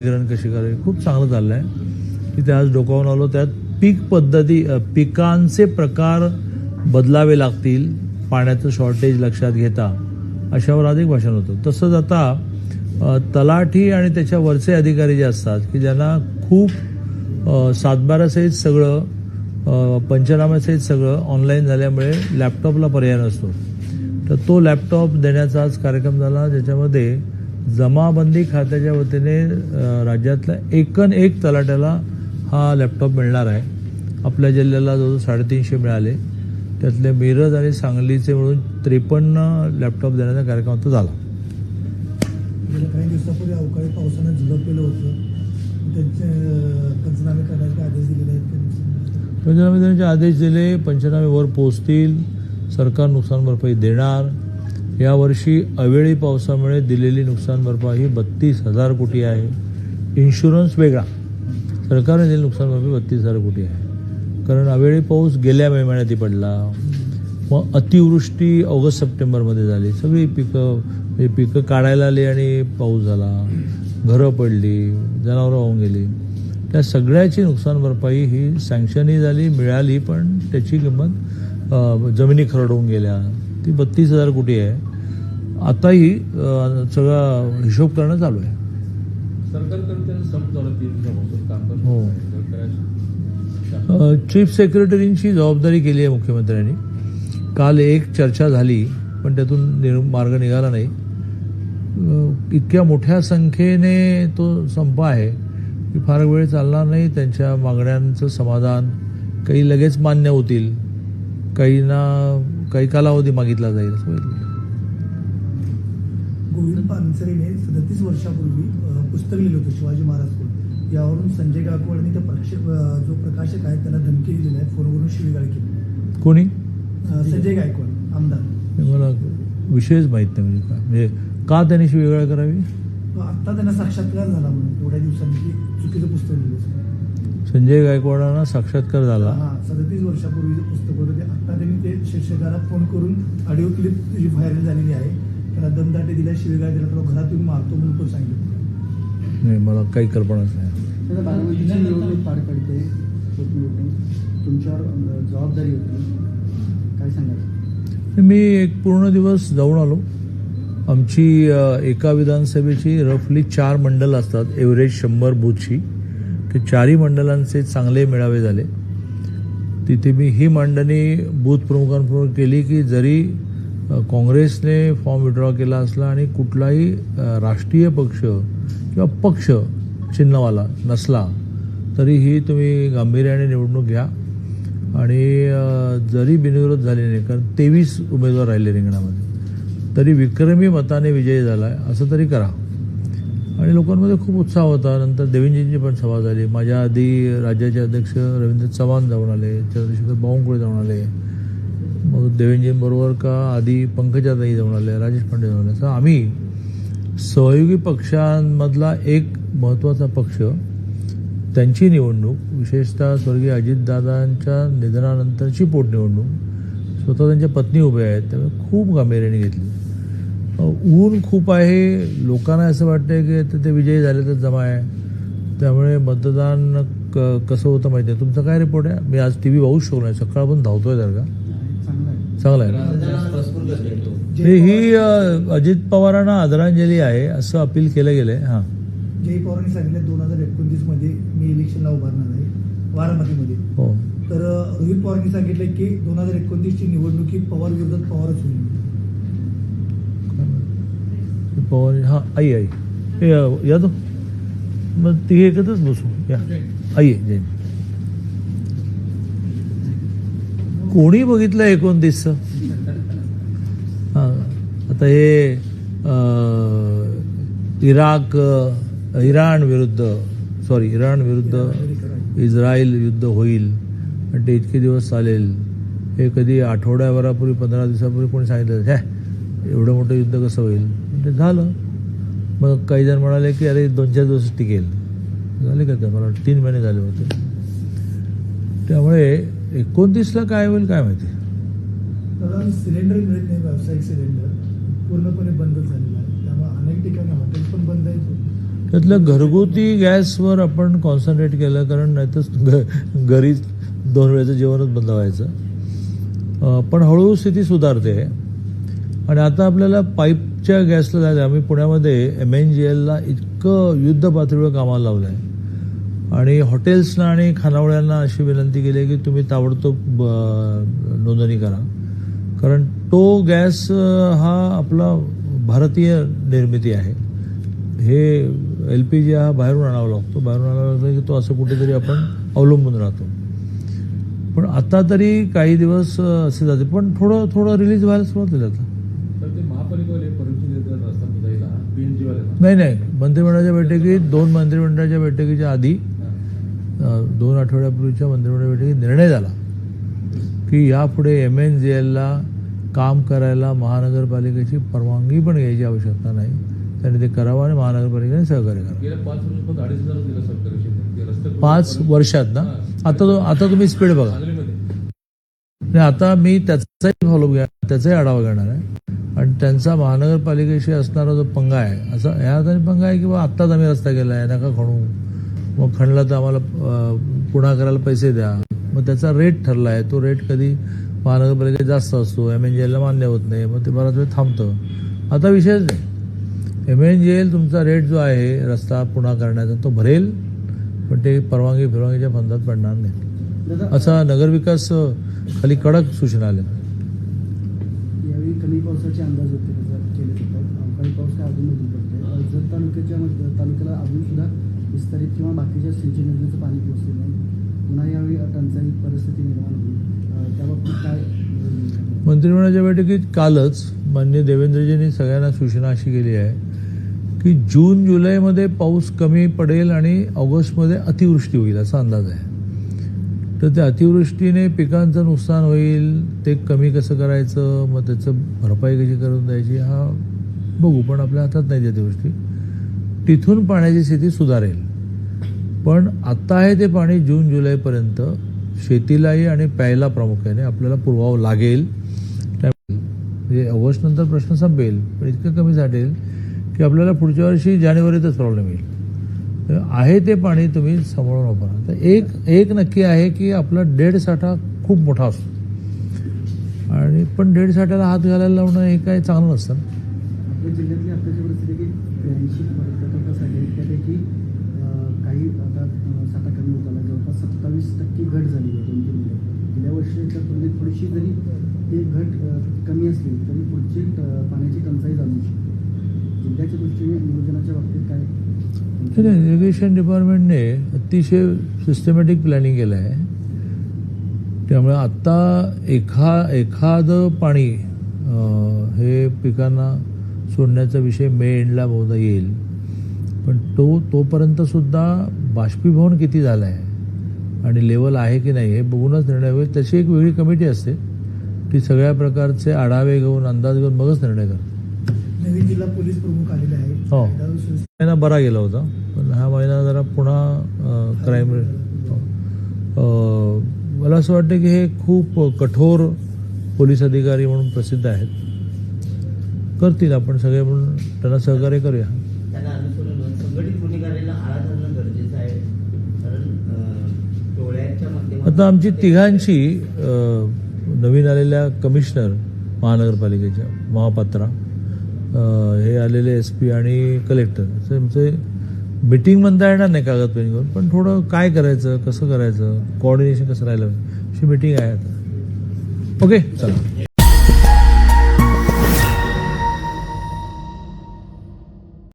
गिरण कशी करावी खूप चांगलं चाललं आहे की ते आज डोकावून आलो. त्यात पीक पद्धती पिकांचे प्रकार बदलावे लागतील पाण्याचं शॉर्टेज लक्षात घेता अशावर अधिक भाषण होतं. तसंच आता तलाठी आणि त्याच्या वरचे अधिकारी जे असतात की ज्यांना खूप सातबारासहित सगळं पंचनाम्यासहित सगळं ऑनलाईन झाल्यामुळे लॅपटॉपला पर्याय नसतो, तर तो लॅपटॉप देण्याचा आज कार्यक्रम झाला, ज्याच्यामध्ये जमाबंदी खात्याच्या वतीने राज्यातल्या एकन एक तलाट्याला हा लॅपटॉप मिळणार आहे. आपल्या जिल्ह्याला जवळ 350 मिळाले, त्यातले मिरज आणि सांगलीचे मिळून 53 लॅपटॉप देण्याचा कार्यक्रम आता झाला. गेल्या काही दिवसापूर्वी अवकाळी पावसानं झुडपलेलं होतं, त्यांचे पंचनामे करण्याचे आदेश दिलेले आहेत. पंचनामे देण्याचे आदेश दिले, पंचनामे वर पोहोचतील, सरकार नुकसान भरपाई देणार. यावर्षी अवेळी पावसामुळे दिलेली नुकसान भरपाई 32,000 कोटी आहे. इन्शुरन्स वेगळा, सरकारने दिलेली नुकसान भरपाई 32,000 कोटी आहे. कारण अवेळी पाऊस गेल्या मे महिन्यात पडला, मग अतिवृष्टी ऑगस्ट सप्टेंबरमध्ये झाली, सगळी पिकं काढायला आली आणि पाऊस झाला, घरं पडली, जनावरं वाहून गेली. त्या सगळ्याची नुकसान भरपाई ही सँक्शनही झाली, मिळाली, पण त्याची किंमत जमिनी खरडवून गेल्या, ती 32,000 कोटी आहे. आताही सगळा हिशोब करणं चालू आहे. हो, चीफ सेक्रेटरींची जबाबदारी केली आहे मुख्यमंत्र्यांनी. काल एक चर्चा झाली पण त्यातून मार्ग निघाला नाही. इतक्या मोठ्या संख्येने तो संप आहे की फार वेळ चालणार नाही. त्यांच्या मागण्यांचं समाधान काही लगेच मान्य होतील, काही कालावधी मागितला जाईल. गोविंद पानसरेने 37 वर्षापूर्वी पुस्तक लिहिलं होतं शिवाजी महाराज कोण. यावरून संजय गायकवाडने जो प्रकाशक आहे त्याला धमकी दिलेली आहे, फोनवरून शिवीगाळ केली. कोणी? संजय गायकवाड आमदार. मला विषयच माहीत नाही, म्हणजे काय, म्हणजे का त्यांनी शिवीगाळ करावी? आता त्यांना साक्षात्कार झाला म्हणून एवढ्या दिवसांनी की चुकीचं पुस्तक लिहिलं. संजय गायकवाडांना साक्षात्कार झाला? 37 वर्षापूर्वीचं पुस्तक होतं ते. आता त्यांनी ते शिक्षकाला फोन करून ऑडिओ क्लिप जी व्हायरल झालेली आहे, त्याला दमदाटी दिल्या, शिवीगाळ दिला, त्याला घरात येऊन मारतो म्हणून पण सांगितलं. नाही, मला काही कल्पनाच नाही. बारामतीची निवडणूक पार पडते, तुमच्यावर जबाबदारी होती, काय सांगाल? मी एक पूर्ण दिवस जाऊन आलो. आमची एका विधानसभेची रफली 4 मंडल असतात, एव्हरेज 100 बूथची. ते 4ही मंडलांचे चांगले मेळावे झाले. तिथे मी ही मांडणी बूथ प्रमुखांबरोबर केली की जरी काँग्रेसने फॉर्म विड्रॉ केला असला आणि कुठलाही राष्ट्रीय पक्ष किंवा पक्ष चिन्हवाला नसला तरीही तुम्ही गांभीर्याने निवडणूक घ्या आणि जरी बिनविरोध झाले नाही, कारण 23 उमेदवार राहिले रिंगणामध्ये, तरी विक्रमी मताने विजयी झाला आहे असं तरी करा. आणि लोकांमध्ये खूप उत्साह होता. नंतर देवेंद्रजींची पण सभा झाली. माझ्या आधी राज्याचे अध्यक्ष रवींद्र चव्हाण जाऊन आले, चंद्रशेखर बावनकुळे जाऊन आले, मग देवेंद्रजींबरोबर का आधी पंकजाताई जाऊन आले, राजेश पांडे जाऊन आले. असं आम्ही सहयोगी पक्षांमधला एक महत्त्वाचा पक्ष, त्यांची निवडणूक, विशेषतः स्वर्गीय अजितदादांच्या निधनानंतरची पोटनिवडणूक, स्वतः त्यांच्या पत्नी उभ्या आहेत, त्यामुळे खूप गांभीर्याने घेतली. ऊन खूप आहे, लोकांना असं वाटतंय की ते विजयी झाले तर जमा आहे, त्यामुळे मतदान कसं होतं माहिती आहे. तुमचा काय रिपोर्ट आहे? मी आज TV पाहूच शकलो नाही, सकाळ पण धावतोय जर का. चांगलं आहे. ही अजित पवारांना आदरांजली आहे असं अपील केलं गेलंय. हां, जय पवारांनी सांगितलं 2029 मध्ये मी इलेक्शनला उभारणार आहे बारामतीमध्ये. हो, तर रोहित पवारांनी सांगितलं की 2029 ची निवडणुकीत पवार विरोधात पवारच होईल. पवार, हां, आई हे या तो मग ती एकत्रच बसू या. आई जैन कोणी बघितलं 29चं? हां, आता हे इराण विरुद्ध इस्रायल युद्ध होईल आणि ते इतके दिवस चालेल, हे कधी आठवड्याभरापूर्वी 15 दिवसापूर्वी कोणी सांगितलं? एवढं मोठं युद्ध कसं होईल? ते झालं. मग काही जण म्हणाले की अरे 2-4 दिवस टिकेल. झाले का? ते मला 3 महिने झाले होते. त्यामुळे 29ला काय होईल काय माहिती. कारण सिलेंडर मिळत नाही, व्यावसायिक सिलेंडर पूर्णपणे बंद झालेला आहे. त्यामुळे अनेक ठिकाणी हॉटेल पण बंद आहेत, त्यातलं घरगुती गॅसवर आपण कॉन्सन्ट्रेट केलं, कारण नाहीतर घरी 2 वेळेचं जेवणच बंद व्हायचं. पण हळूहळू स्थिती सुधारते आणि आता आपल्याला पाईपच्या गॅसला जायचं. आम्ही पुण्यामध्ये MNGLला इतकं युद्ध पातळीवर कामाला लावलं आहे आणि हॉटेल्सना आणि खानावळ्यांना अशी विनंती केली आहे की तुम्ही ताबडतोब नोंदणी करा, कारण तो गॅस हा आपला भारतीय निर्मिती आहे. हे LPG हा बाहेरून आणावा लागतो, बाहेरून आणावा लागतो की तो असं कुठेतरी आपण अवलंबून राहतो. पण आता तरी काही दिवस असे जाते, पण थोडं थोडं रिलीज व्हायला सुरुवात झाली आता. नाही, मंत्रिमंडळाच्या बैठकीत 2 मंत्रिमंडळाच्या बैठकीच्या आधी 2 आठवड्यापूर्वीच्या मंत्रिमंडळ बैठकीत निर्णय झाला की यापुढे MNGLला काम करायला महानगरपालिकेची परवानगी पण घ्यायची आवश्यकता नाही, त्यांनी ते करावं आणि महानगरपालिकेने सहकार्य करावं. 5 वर्षात ना, आता तुम्ही स्पीड बघा. आणि आता मी त्याचाही फॉलोअप घ्या, त्याचाही आढावा घेणार आहे आणि त्यांचा महानगरपालिकेशी असणारा जो पंगा आहे, असा ह्या अर्थाने पंगा आहे की बा आत्ताच आम्ही रस्ता केला आहे, नका खणू, मग खणला तर आम्हाला पुन्हा करायला पैसे द्या. मग त्याचा रेट ठरला आहे, तो रेट कधी महानगरपालिकेत जास्त असतो, MNGLला मान्य होत नाही, मग ते बराच वेळ थांबतं. आता विषयच नाही, MNGL तुमचा रेट जो आहे रस्ता पुन्हा करण्याचा तो भरेल, पण ते परवानगीच्या फंदात पडणार नाही. असा नगरविकास खाली कडक सूचना आल्या. यावेळी कमी पावसाचे अंदाज होते केले जातात, अवकाळी पाऊस काय अजूनमधून पडतोय. जर तालुक्याला अजून सुद्धा विस्तारित किंवा बाकीच्या सिंचन योजनेचं पाणी पोहोचले नाही, पुन्हा यावेळी टंचाई परिस्थिती निर्माण होईल, त्याबाबतीत काय? मंत्रिमंडळाच्या बैठकीत कालच माननीय देवेंद्रजींनी सगळ्यांना सूचना अशी केली आहे की जून जुलैमध्ये पाऊस कमी पडेल आणि ऑगस्टमध्ये अतिवृष्टी होईल असा अंदाज आहे. तर त्या अतिवृष्टीने पिकांचं नुकसान होईल, ते कमी कसं करायचं, मग त्याचं भरपाई कशी करून द्यायची हा बघू, पण आपल्या हातात नाही अतिवृष्टी. तिथून पाण्याची स्थिती सुधारेल, पण आता आहे ते पाणी जून जुलैपर्यंत शेतीलाही आणि प्यायला प्रामुख्याने आपल्याला पुरवावं लागेल. म्हणजे ऑगस्ट नंतर प्रश्न संपेल, पण इतकं कमी साठेल की आपल्याला पुढच्या वर्षी जानेवारीतच प्रॉब्लेम येईल. आहे ते पाणी तुम्ही सांभाळून वापरा. तर एक नक्की आहे की आपला डेड साठा खूप मोठा असतो आणि पण डेड साठ्याला हात घालायला लावणं हे काय चांगलं नसतं. आपल्या जिल्ह्यातली आताची परिस्थिती की 83% त्यापैकी काही आता साठा कमी होत आला, जवळपास 27% घट झाली आहे 2-3 महिन्यात. गेल्या वर्षीच्या तुलनेत थोडीशी जरी ही घट कमी असली तरी पुढची पाण्याची टंचाई जाणवू शकते. जिल्ह्याच्या दृष्टीने नियोजनाच्या बाबतीत काय? इरिगेशन डिपार्टमेंटने अतिशय सिस्टमॅटिक प्लॅनिंग केलं आहे, त्यामुळे आत्ता एखादं पाणी हे पिकांना सोडण्याचा विषय मे एंडला बहुधा येईल, पण तोपर्यंत सुद्धा बाष्पीभवन किती झालं आहे आणि लेवल आहे की नाही हे बघूनच निर्णय होईल. त्याची एक वेगळी कमिटी असते, ती सगळ्या प्रकारचे आढावे घेऊन अंदाज घेऊन मगच निर्णय करते. नवीन जिल्हा पोलीस प्रमुख आलेले आहेत. हो, महिना बरा गेला होता, पण हा महिना जरा पुन्हा क्राईम रेट. मला असं वाटतं की हे खूप कठोर पोलीस अधिकारी म्हणून प्रसिद्ध आहेत, करतील. आपण सगळे म्हणून त्यांना सहकार्य करूया. त्यांना अनुसरून संघटित गुन्हेगारीला आळा घालणं गरजेचं आहे, कारण टोळ्यांच्या माध्यमातून आता आमची तिघांची नवीन आलेल्या कमिशनर महानगरपालिकेच्या महापात्रा, हे आलेले SP आणि कलेक्टर, त्यांचे मीटिंग म्हणता येणार नाही कागद पेन घेऊन, पण थोडं काय करायचं, कसं करायचं, कोऑर्डिनेशन कसं राहिलं अशी मीटिंग आहे आता. ओके, चला.